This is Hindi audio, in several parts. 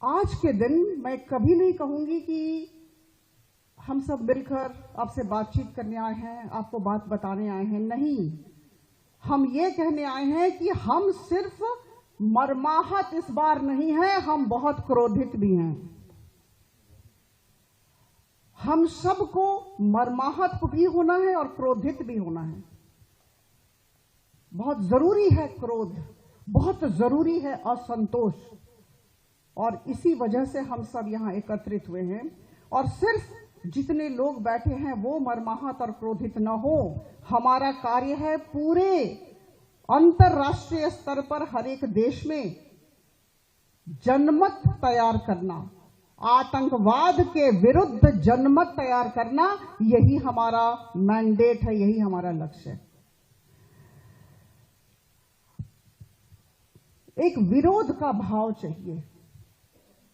आज के दिन मैं कभी नहीं कहूंगी कि हम सब मिलकर आपसे बातचीत करने आए हैं, आपको बात बताने आए हैं। नहीं, हम ये कहने आए हैं कि हम सिर्फ मर्माहत इस बार नहीं है, हम बहुत क्रोधित भी हैं। हम सबको मर्माहत भी होना है और क्रोधित भी होना है। बहुत जरूरी है क्रोध, बहुत जरूरी है असंतोष, और इसी वजह से हम सब यहां एकत्रित हुए हैं। और सिर्फ जितने लोग बैठे हैं वो मर्माहत और क्रोधित न हो। हमारा कार्य है पूरे अंतर्राष्ट्रीय स्तर पर हर एक देश में जनमत तैयार करना, आतंकवाद के विरुद्ध जनमत तैयार करना, यही हमारा मैंडेट है, यही हमारा लक्ष्य है। एक विरोध का भाव चाहिए,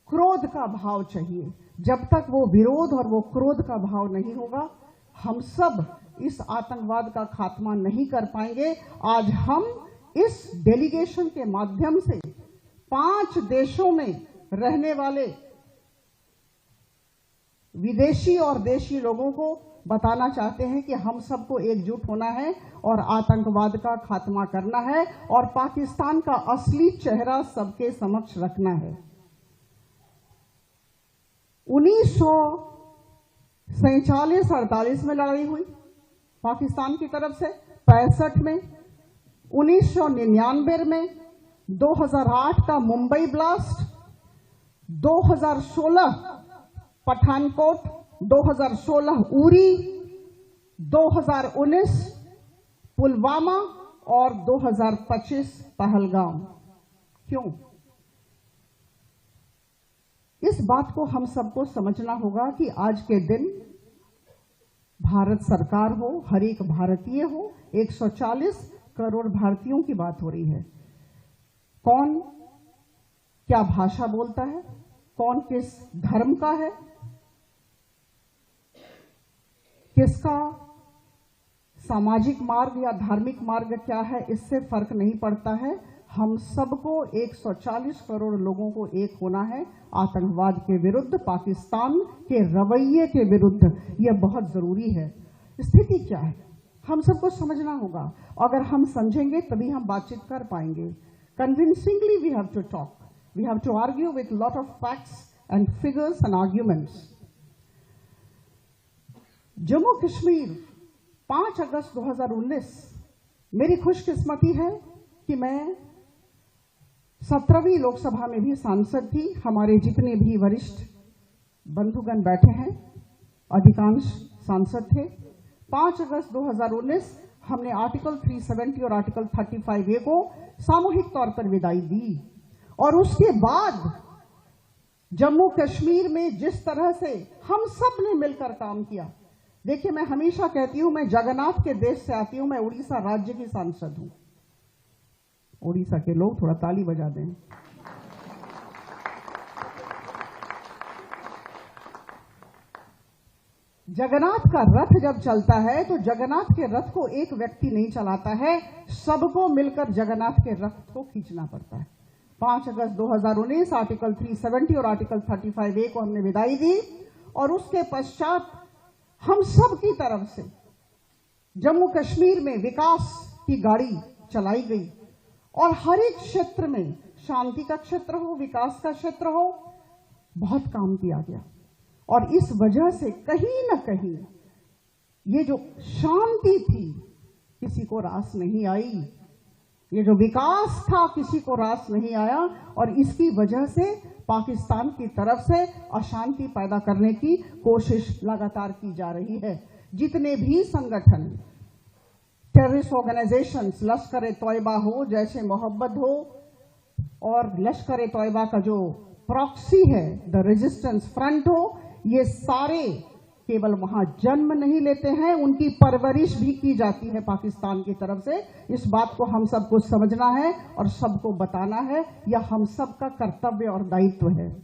क्रोध का भाव चाहिए। जब तक वो विरोध और वो क्रोध का भाव नहीं होगा, हम सब इस आतंकवाद का खात्मा नहीं कर पाएंगे। आज हम इस डेलीगेशन के माध्यम से 5 देशों में रहने वाले विदेशी और देशी लोगों को बताना चाहते हैं कि हम सबको एकजुट होना है और आतंकवाद का खात्मा करना है और पाकिस्तान का असली चेहरा सबके समक्ष रखना है। 1947-48 में लड़ाई हुई पाकिस्तान की तरफ से, 65 में, 1999 में, 2008 का मुंबई ब्लास्ट, 2016 पठानकोट, 2016 उरी, 2019 पुलवामा और 2025 पहलगाम। क्यों? इस बात को हम सबको समझना होगा कि आज के दिन भारत सरकार हो, हर एक भारतीय हो, 140 करोड़ भारतीयों की बात हो रही है। कौन क्या भाषा बोलता है, कौन किस धर्म का है, किसका सामाजिक मार्ग या धार्मिक मार्ग क्या है, इससे फर्क नहीं पड़ता है। हम सबको 140 करोड़ लोगों को एक होना है आतंकवाद के विरुद्ध, पाकिस्तान के रवैये के विरुद्ध। यह बहुत जरूरी है। स्थिति क्या है हम सबको समझना होगा। अगर हम समझेंगे तभी हम बातचीत कर पाएंगे। Convincingly we have to talk, we have to argue with lot of facts and figures and arguments. Jammu Kashmir 5 अगस्त 2019, मेरी खुशकिस्मती है कि मैं 17वीं लोकसभा में भी सांसद थी। हमारे जितने भी वरिष्ठ बंधुगण बैठे हैं, अधिकांश सांसद थे। 5 अगस्त 2019 हमने आर्टिकल 370 और आर्टिकल 35A को सामूहिक तौर पर विदाई दी। और उसके बाद जम्मू कश्मीर में जिस तरह से हम सब ने मिलकर काम किया, देखिए मैं हमेशा कहती हूं, मैं जगन्नाथ के देश से आती हूं, मैं उड़ीसा राज्य की सांसद हूं। उड़ीसा के लोग थोड़ा ताली बजा दें। जगन्नाथ का रथ जब चलता है तो जगन्नाथ के रथ को एक व्यक्ति नहीं चलाता है, सबको मिलकर जगन्नाथ के रथ को खींचना पड़ता है। 5 अगस्त 2019 आर्टिकल 370 और आर्टिकल 35A को हमने विदाई दी और उसके पश्चात हम सब की तरफ से जम्मू कश्मीर में विकास की गाड़ी चलाई गई और हर एक क्षेत्र में, शांति का क्षेत्र हो, विकास का क्षेत्र हो, बहुत काम किया गया। और इस वजह से कहीं ना कहीं ये जो शांति थी किसी को रास नहीं आई, ये जो विकास था किसी को रास नहीं आया। और इसकी वजह से पाकिस्तान की तरफ से अशांति पैदा करने की कोशिश लगातार की जा रही है। जितने भी संगठन, टेररिस्ट ऑर्गेनाइजेशंस, लश्कर-ए-तौयबा हो, जैश-ए मोहब्बत हो, और लश्कर-ए-तौयबा का जो प्रॉक्सी है द रेजिस्टेंस फ्रंट हो, ये सारे केवल वहां जन्म नहीं लेते हैं, उनकी परवरिश भी की जाती है पाकिस्तान की तरफ से। इस बात को हम सबको समझना है और सबको बताना है, यह हम सबका कर्तव्य और दायित्व है।